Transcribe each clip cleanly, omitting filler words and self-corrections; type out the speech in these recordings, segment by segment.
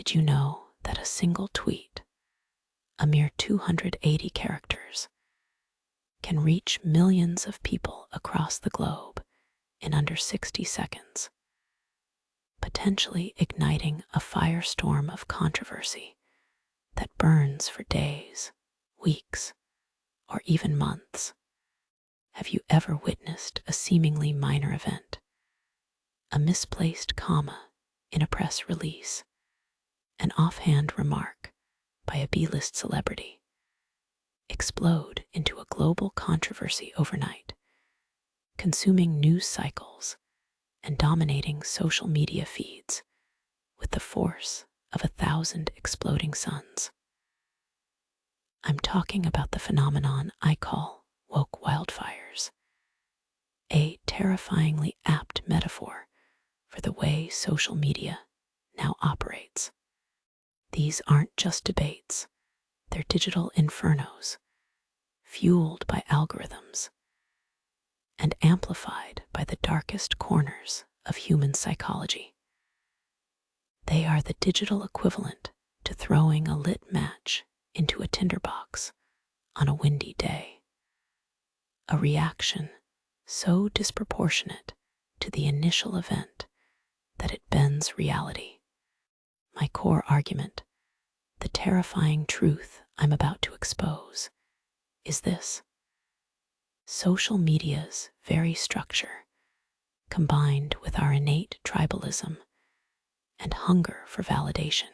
Did you know that a single tweet, a mere 280 characters, can reach millions of people across the globe in under 60 seconds, potentially igniting a firestorm of controversy that burns for days, weeks, or even months? Have you ever witnessed a seemingly minor event, a misplaced comma in a press release, an offhand remark by a B-list celebrity, explode into a global controversy overnight, consuming news cycles and dominating social media feeds with the force of 1,000 exploding suns? I'm talking about the phenomenon I call woke wildfires, a terrifyingly apt metaphor for the way social media now operates. These aren't just debates, they're digital infernos, fueled by algorithms and amplified by the darkest corners of human psychology. They are the digital equivalent to throwing a lit match into a tinderbox on a windy day, a reaction so disproportionate to the initial event that it bends reality. My core argument, the terrifying truth I'm about to expose, is this: social media's very structure, combined with our innate tribalism and hunger for validation,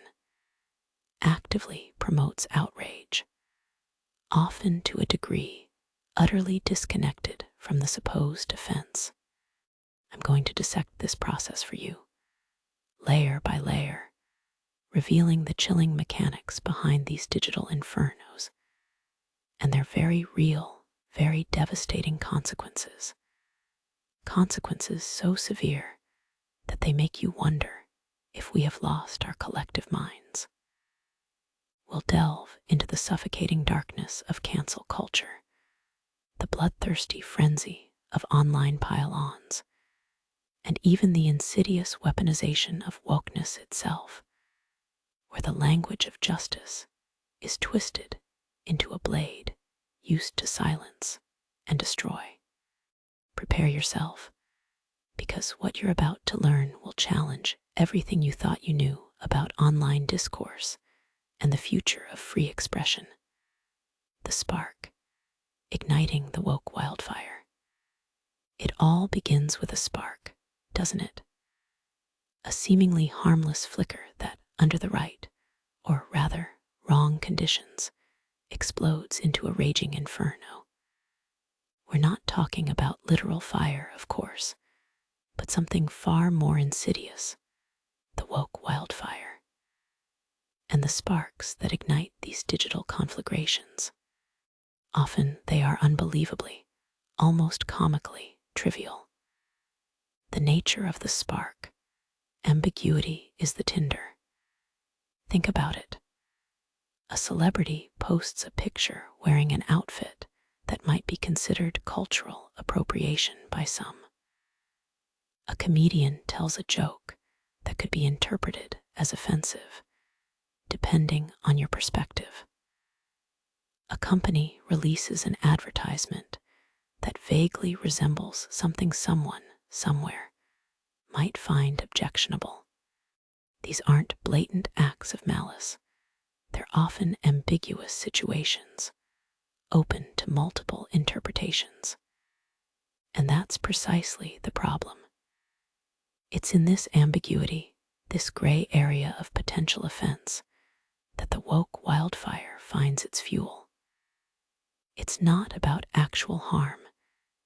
actively promotes outrage, often to a degree utterly disconnected from the supposed offense. I'm going to dissect this process for you, layer by layer, revealing the chilling mechanics behind these digital infernos and their very real, very devastating consequences. Consequences so severe that they make you wonder if we have lost our collective minds. We'll delve into the suffocating darkness of cancel culture, the bloodthirsty frenzy of online pile-ons, and even the insidious weaponization of wokeness itself, where the language of justice is twisted into a blade used to silence and destroy. Prepare yourself, because what you're about to learn will challenge everything you thought you knew about online discourse and the future of free expression. The spark, igniting the woke wildfire. It all begins with a spark, doesn't it? A seemingly harmless flicker that, under the right, or rather wrong conditions, explodes into a raging inferno. We're not talking about literal fire, of course, but something far more insidious, the woke wildfire, and the sparks that ignite these digital conflagrations. Often they are unbelievably, almost comically, trivial. The nature of the spark, ambiguity is the tinder. Think about it. A celebrity posts a picture wearing an outfit that might be considered cultural appropriation by some. A comedian tells a joke that could be interpreted as offensive, depending on your perspective. A company releases an advertisement that vaguely resembles something someone, somewhere, might find objectionable. These aren't blatant acts of malice. They're often ambiguous situations, open to multiple interpretations. And that's precisely the problem. It's in this ambiguity, this gray area of potential offense, that the woke wildfire finds its fuel. It's not about actual harm.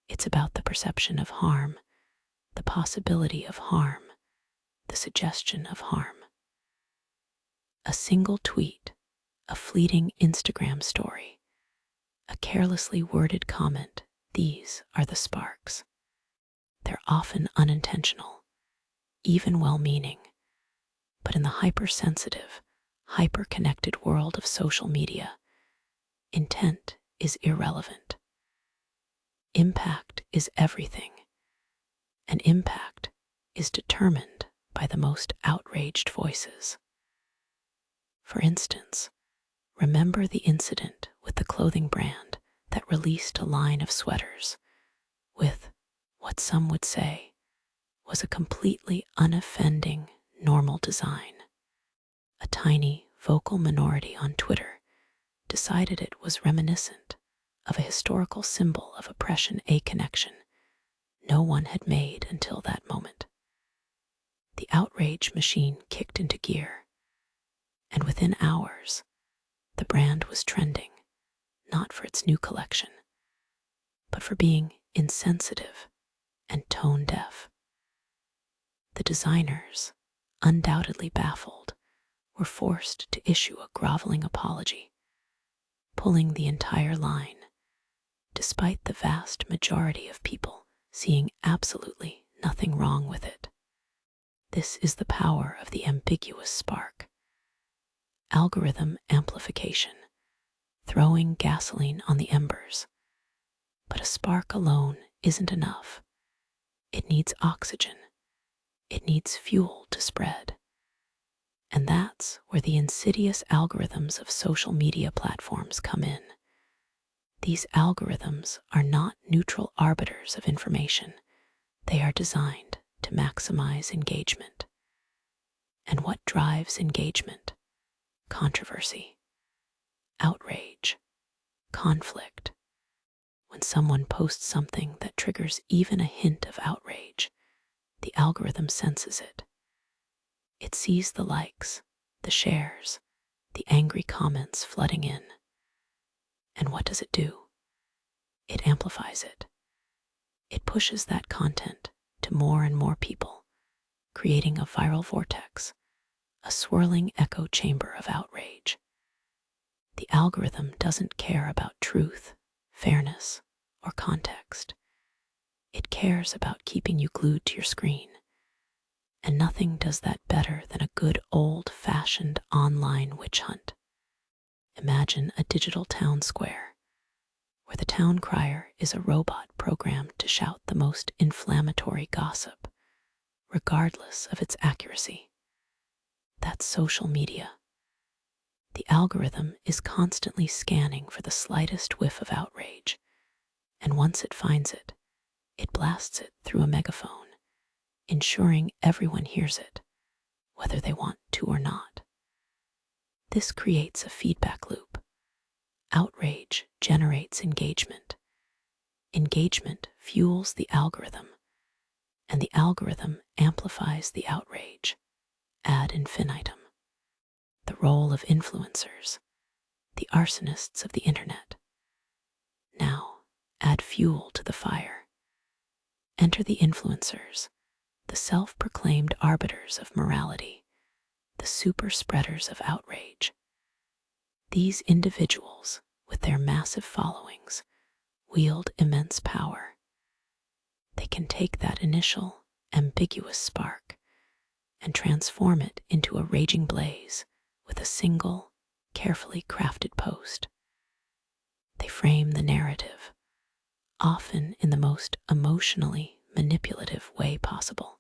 It's about the perception of harm, the possibility of harm, the suggestion of harm. A single tweet, a fleeting Instagram story, a carelessly worded comment, these are the sparks. They're often unintentional, even well-meaning, but in the hypersensitive, hyper-connected world of social media, intent is irrelevant. Impact is everything, and impact is determined by the most outraged voices. For instance, remember the incident with the clothing brand that released a line of sweaters with what some would say was a completely unoffending, normal design. A tiny, vocal minority on Twitter decided it was reminiscent of a historical symbol of oppression, a connection no one had made until that moment. The outrage machine kicked into gear, and within hours, the brand was trending, not for its new collection, but for being insensitive and tone deaf. The designers, undoubtedly baffled, were forced to issue a groveling apology, pulling the entire line, despite the vast majority of people seeing absolutely nothing wrong with it. This is the power of the ambiguous spark. Algorithm amplification, throwing gasoline on the embers. But a spark alone isn't enough. It needs oxygen. It needs fuel to spread. And that's where the insidious algorithms of social media platforms come in. These algorithms are not neutral arbiters of information. They are designed to maximize engagement. And what drives engagement? Controversy, outrage, conflict. When someone posts something that triggers even a hint of outrage, the algorithm senses it. It sees the likes, the shares, the angry comments flooding in. And what does it do? It amplifies it. It pushes that content to more and more people, creating a viral vortex, a swirling echo chamber of outrage. The algorithm doesn't care about truth, fairness, or context. It cares about keeping you glued to your screen. And nothing does that better than a good old-fashioned online witch hunt. Imagine a digital town square, where the town crier is a robot programmed to shout the most inflammatory gossip, regardless of its accuracy. That's social media. The algorithm is constantly scanning for the slightest whiff of outrage, and once it finds it, it blasts it through a megaphone, ensuring everyone hears it, whether they want to or not. This creates a feedback loop. Outrage generates engagement. Engagement fuels the algorithm, and the algorithm amplifies the outrage, ad infinitum. The role of influencers, the arsonists of the internet. Now, add fuel to the fire. Enter the influencers, the self-proclaimed arbiters of morality, the super spreaders of outrage. These individuals, with their massive followings, wield immense power. They can take that initial, ambiguous spark and transform it into a raging blaze with a single, carefully crafted post. They frame the narrative, often in the most emotionally manipulative way possible.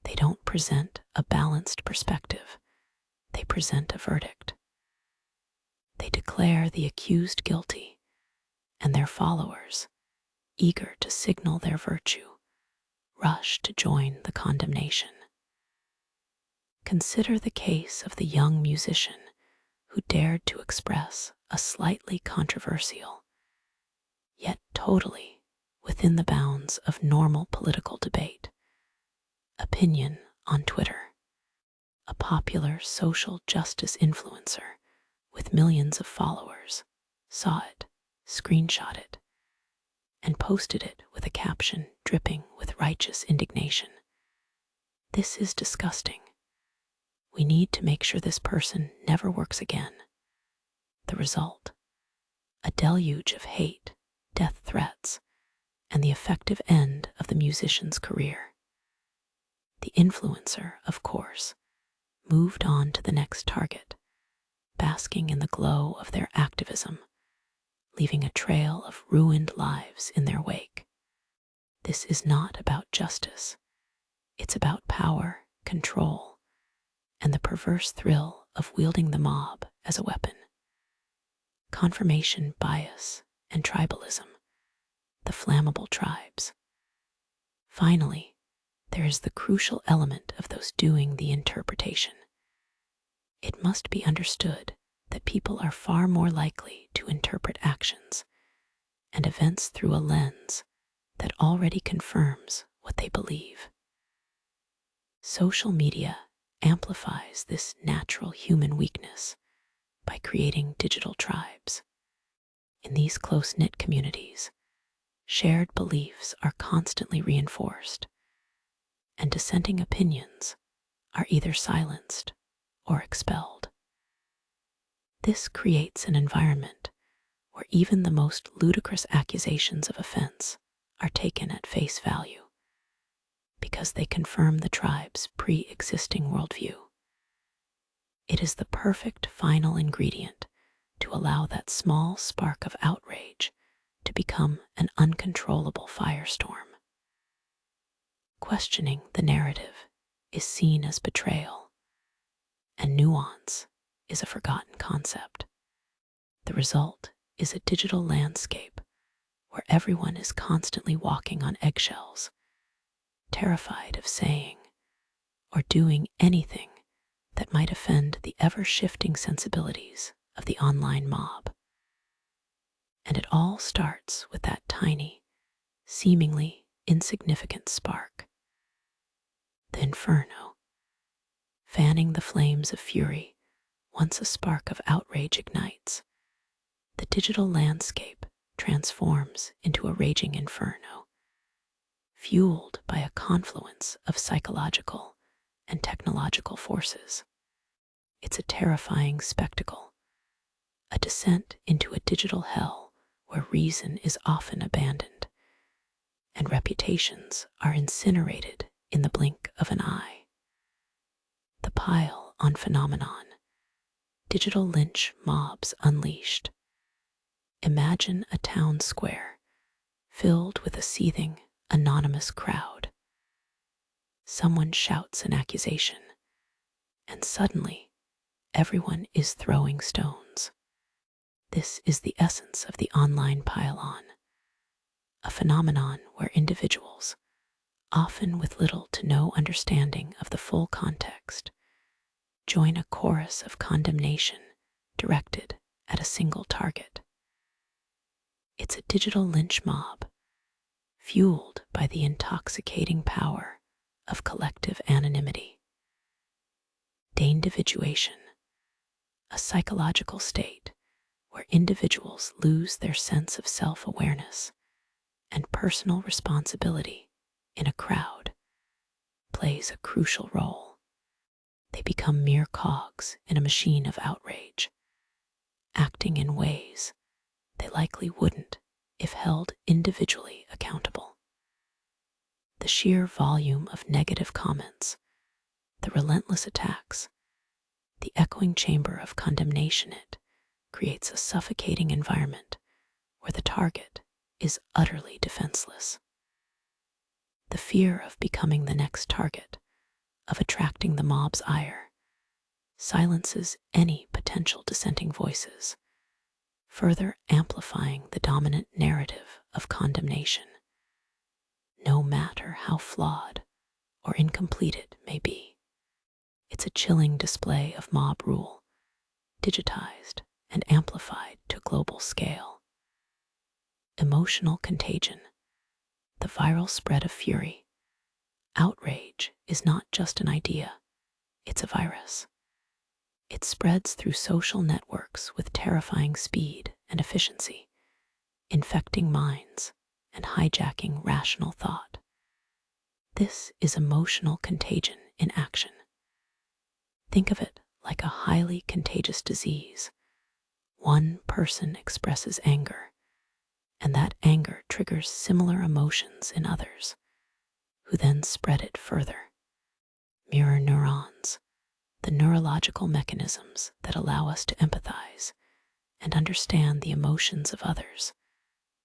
They don't present a balanced perspective. They present a verdict. They declare the accused guilty, and their followers, eager to signal their virtue, rush to join the condemnation. Consider the case of the young musician who dared to express a slightly controversial, yet totally within the bounds of normal political debate, opinion on Twitter. A popular social justice influencer with millions of followers saw it, screenshot it, and posted it with a caption dripping with righteous indignation. This is disgusting. We need to make sure this person never works again. The result: a deluge of hate, death threats, and the effective end of the musician's career. The influencer, of course, moved on to the next target, basking in the glow of their activism, leaving a trail of ruined lives in their wake. This is not about justice. It's about power, control, and the perverse thrill of wielding the mob as a weapon. Confirmation bias and tribalism, the flammable tribes. Finally, there is the crucial element of those doing the interpretation. It must be understood that people are far more likely to interpret actions and events through a lens that already confirms what they believe. Social media amplifies this natural human weakness by creating digital tribes. In these close-knit communities, shared beliefs are constantly reinforced, and dissenting opinions are either silenced or expelled. This creates an environment where even the most ludicrous accusations of offense are taken at face value, because they confirm the tribe's pre-existing worldview. It is the perfect final ingredient to allow that small spark of outrage to become an uncontrollable firestorm. Questioning the narrative is seen as betrayal, and nuance is a forgotten concept. The result is a digital landscape where everyone is constantly walking on eggshells, terrified of saying or doing anything that might offend the ever-shifting sensibilities of the online mob. And it all starts with that tiny, seemingly insignificant spark. The inferno, fanning the flames of fury once a spark of outrage ignites. The digital landscape transforms into a raging inferno, fueled by a confluence of psychological and technological forces. It's a terrifying spectacle, a descent into a digital hell where reason is often abandoned, and reputations are incinerated in the blink of an eye. The pile-on phenomenon, digital lynch mobs unleashed. Imagine a town square filled with a seething, anonymous crowd. Someone shouts an accusation, and suddenly everyone is throwing stones. This is the essence of the online pile-on, a phenomenon where individuals, often with little to no understanding of the full context, join a chorus of condemnation directed at a single target. It's a digital lynch mob, fueled by the intoxicating power of collective anonymity. Deindividuation, a psychological state where individuals lose their sense of self-awareness and personal responsibility in a crowd, plays a crucial role. They become mere cogs in a machine of outrage, acting in ways they likely wouldn't if held individually accountable. The sheer volume of negative comments, the relentless attacks, the echoing chamber of condemnation, it creates a suffocating environment where the target is utterly defenseless. The fear of becoming the next target, of attracting the mob's ire, silences any potential dissenting voices, further amplifying the dominant narrative of condemnation, no matter how flawed or incomplete it may be. It's a chilling display of mob rule, digitized and amplified to global scale. Emotional contagion, the viral spread of fury. Outrage is not just an idea, it's a virus. It spreads through social networks with terrifying speed and efficiency, infecting minds and hijacking rational thought. This is emotional contagion in action. Think of it like a highly contagious disease. One person expresses anger, and that anger triggers similar emotions in others, who then spread it further. Mirror neurons, the neurological mechanisms that allow us to empathize and understand the emotions of others,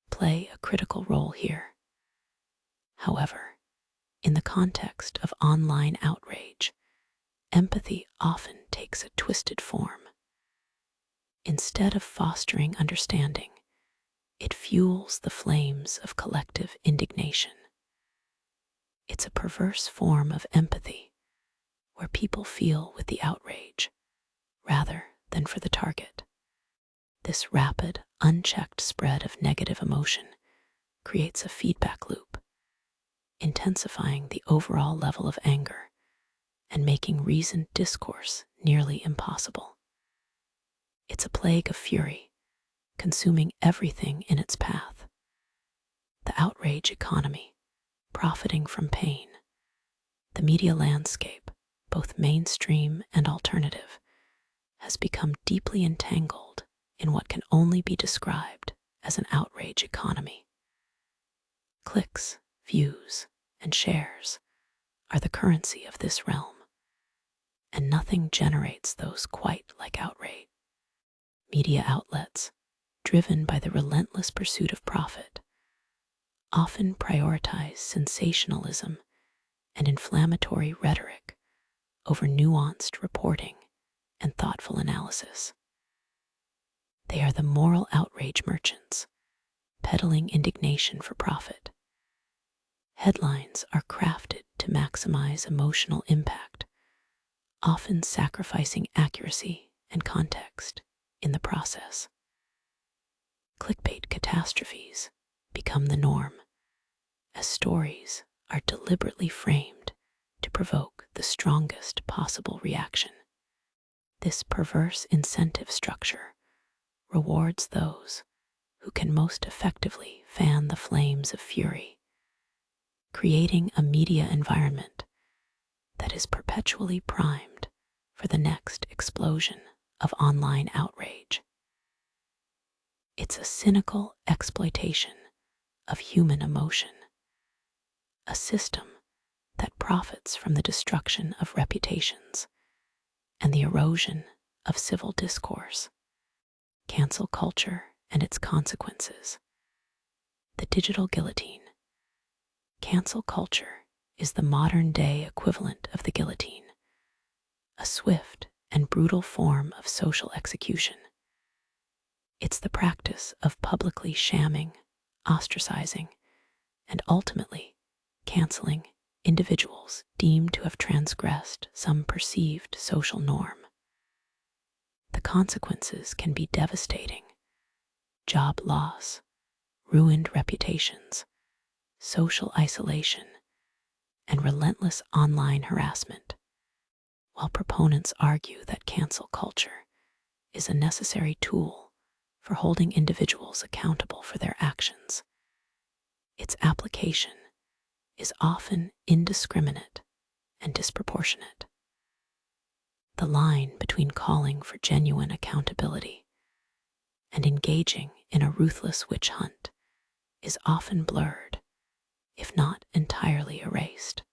play a critical role here. However, in the context of online outrage, empathy often takes a twisted form. Instead of fostering understanding, it fuels the flames of collective indignation. It's a perverse form of empathy where people feel with the outrage rather than for the target. This rapid, unchecked spread of negative emotion creates a feedback loop, intensifying the overall level of anger and making reasoned discourse nearly impossible. It's a plague of fury, consuming everything in its path. The outrage economy, profiting from pain. The media landscape, both mainstream and alternative, has become deeply entangled in what can only be described as an outrage economy. Clicks, views, and shares are the currency of this realm, and nothing generates those quite like outrage. Media outlets, driven by the relentless pursuit of profit, often prioritize sensationalism and inflammatory rhetoric over nuanced reporting and thoughtful analysis. They are the moral outrage merchants, peddling indignation for profit. Headlines are crafted to maximize emotional impact, often sacrificing accuracy and context in the process. Clickbait catastrophes become the norm, as stories are deliberately framed to provoke the strongest possible reaction. This perverse incentive structure rewards those who can most effectively fan the flames of fury, creating a media environment that is perpetually primed for the next explosion of online outrage. It's a cynical exploitation of human emotion, a system that profits from the destruction of reputations and the erosion of civil discourse. Cancel culture and its consequences. The digital guillotine. Cancel culture is the modern-day equivalent of the guillotine, a swift and brutal form of social execution. It's the practice of publicly shamming, ostracizing, and ultimately canceling individuals deemed to have transgressed some perceived social norm. The consequences can be devastating: job loss, ruined reputations, social isolation, and relentless online harassment. While proponents argue that cancel culture is a necessary tool for holding individuals accountable for their actions, its application is often indiscriminate and disproportionate. The line between calling for genuine accountability and engaging in a ruthless witch hunt is often blurred, if not entirely erased.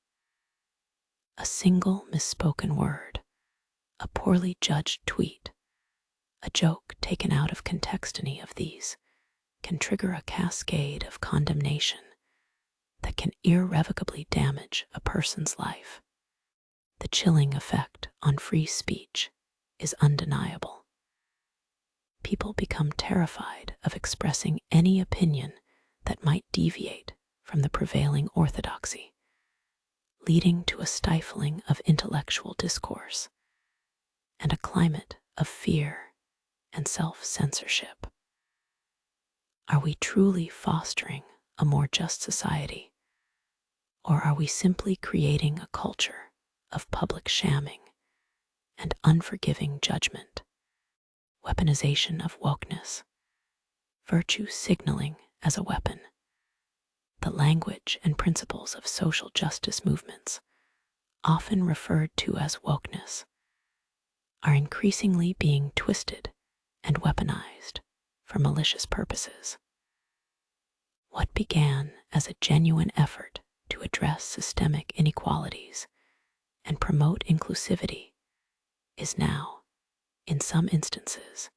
A single misspoken word, a poorly judged tweet, a joke taken out of context, any of these can trigger a cascade of condemnation that can irrevocably damage a person's life. The chilling effect on free speech is undeniable. People become terrified of expressing any opinion that might deviate from the prevailing orthodoxy, leading to a stifling of intellectual discourse and a climate of fear and self-censorship. Are we truly fostering a more just society, or are we simply creating a culture of public shamming and unforgiving judgment? Weaponization of wokeness, virtue signaling as a weapon. The language and principles of social justice movements, often referred to as wokeness, are increasingly being twisted and weaponized for malicious purposes. What began as a genuine effort to address systemic inequalities and promote inclusivity is now, in some instances,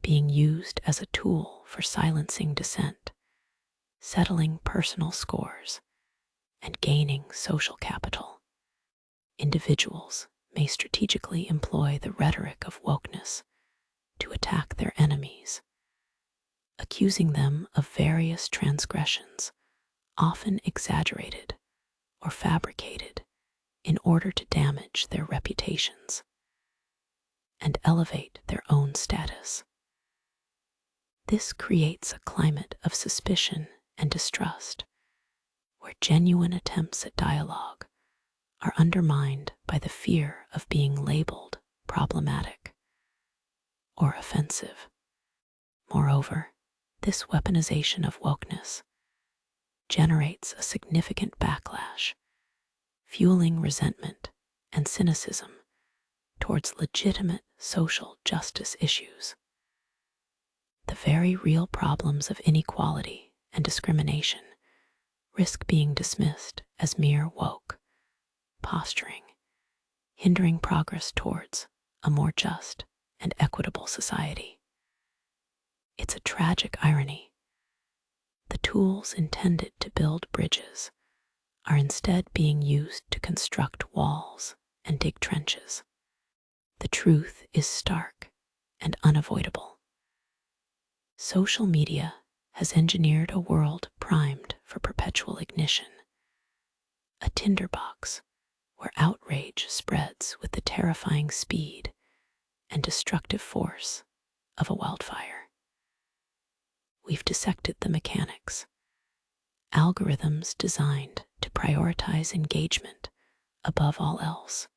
being used as a tool for silencing dissent, settling personal scores, and gaining social capital. Individuals may strategically employ the rhetoric of wokeness to attack their enemies, accusing them of various transgressions, often exaggerated or fabricated in order to damage their reputations and elevate their own status. This creates a climate of suspicion and distrust, where genuine attempts at dialogue are undermined by the fear of being labeled problematic or offensive. Moreover, this weaponization of wokeness generates a significant backlash, fueling resentment and cynicism towards legitimate social justice issues. The very real problems of inequality and discrimination risk being dismissed as mere woke posturing, hindering progress towards a more just and equitable society. It's a tragic irony. The tools intended to build bridges are instead being used to construct walls and dig trenches. The truth is stark and unavoidable. Social media has engineered a world primed for perpetual ignition, a tinderbox where outrage spreads with the terrifying speed and destructive force of a wildfire. We've dissected the mechanics, algorithms designed to prioritize engagement above all else,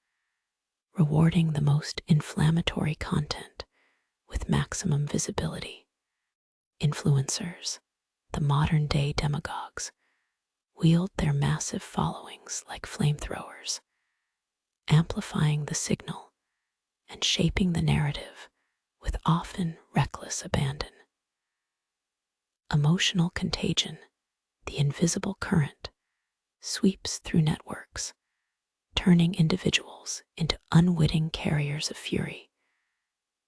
rewarding the most inflammatory content with maximum visibility. Influencers, the modern-day demagogues, wield their massive followings like flamethrowers, amplifying the signal and shaping the narrative with often reckless abandon. Emotional contagion, the invisible current, sweeps through networks, turning individuals into unwitting carriers of fury,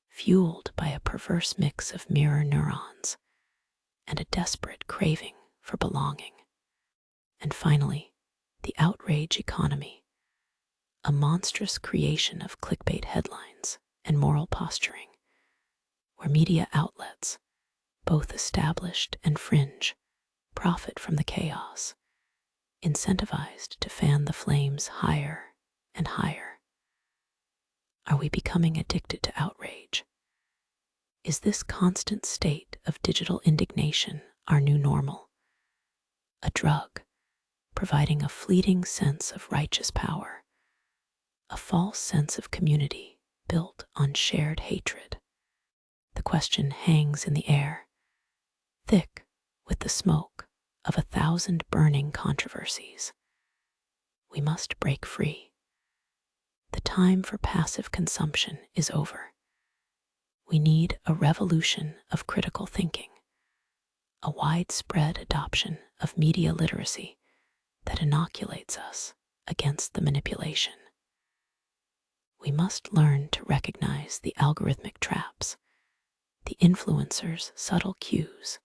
fueled by a perverse mix of mirror neurons and a desperate craving for belonging. And finally, the outrage economy, a monstrous creation of clickbait headlines and moral posturing, where media outlets, both established and fringe, profit from the chaos, incentivized to fan the flames higher and higher. Are we becoming addicted to outrage? Is this constant state of digital indignation our new normal? A drug, providing a fleeting sense of righteous power, a false sense of community built on shared hatred. The question hangs in the air, thick with the smoke of 1,000 burning controversies. We must break free. The time for passive consumption is over. We need a revolution of critical thinking, a widespread adoption of media literacy that inoculates us against the manipulation. We must learn to recognize the algorithmic traps, the influencers' subtle cues,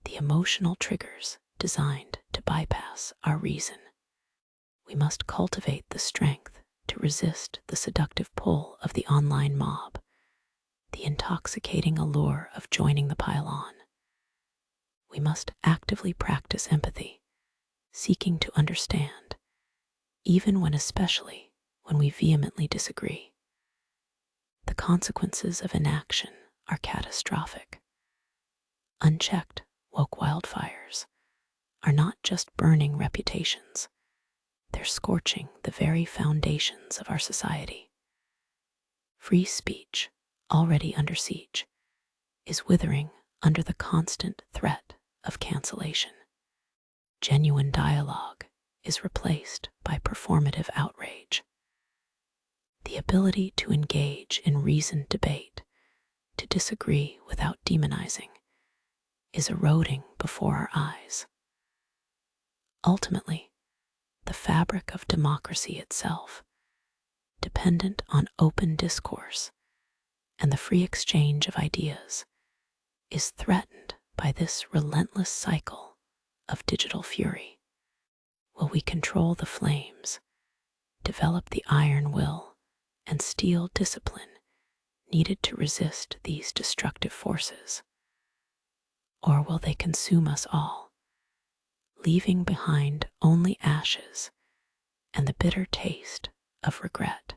the emotional triggers designed to bypass our reason. We must cultivate the strength to resist the seductive pull of the online mob, the intoxicating allure of joining the pile-on. We must actively practice empathy, seeking to understand, even especially when we vehemently disagree. The consequences of inaction are catastrophic. Unchecked woke wildfires are not just burning reputations, they're scorching the very foundations of our society. Free speech, already under siege, is withering under the constant threat of cancellation. Genuine dialogue is replaced by performative outrage. The ability to engage in reasoned debate, to disagree without demonizing, is eroding before our eyes. Ultimately, the fabric of democracy itself, dependent on open discourse and the free exchange of ideas, is threatened by this relentless cycle of digital fury. Will we control the flames, develop the iron will, and steel discipline needed to resist these destructive forces? Or will they consume us all, leaving behind only ashes and the bitter taste of regret?